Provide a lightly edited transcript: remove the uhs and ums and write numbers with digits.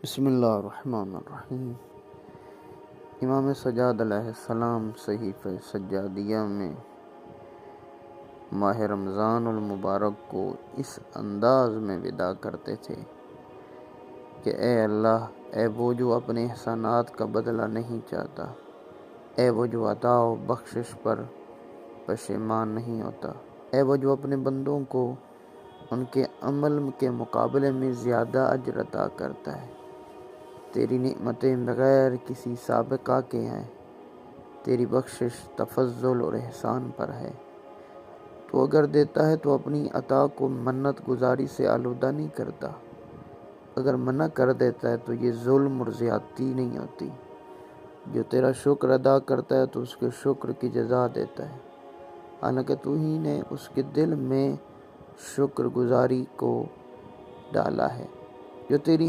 بسم اللہ الرحمن الرحیم۔ امام سجاد علیہ السلام صحیفہ سجادیہ میں ماہ رمضان المبارک کو اس انداز میں ودا کرتے تھے کہ اے اللہ، اے وہ جو اپنے احسانات کا بدلہ نہیں چاہتا، اے وہ جو عطا و بخشش پر پشیمان نہیں ہوتا، اے وہ جو اپنے بندوں کو ان کے عمل کے مقابلے میں زیادہ اجر عطا کرتا ہے۔ تیری نعمتیں بغیر کسی سابقہ کے ہیں، تیری بخشش تفضل اور احسان پر ہے۔ تو اگر دیتا ہے تو اپنی عطا کو منت گزاری سے آلودہ نہیں کرتا، اگر منع کر دیتا ہے تو یہ ظلم اور زیادتی نہیں ہوتی۔ جو تیرا شکر ادا کرتا ہے تو اس کے شکر کی جزا دیتا ہے، حالانکہ تو ہی نے اس کے دل میں شکر گزاری کو ڈالا ہے۔ جو تیری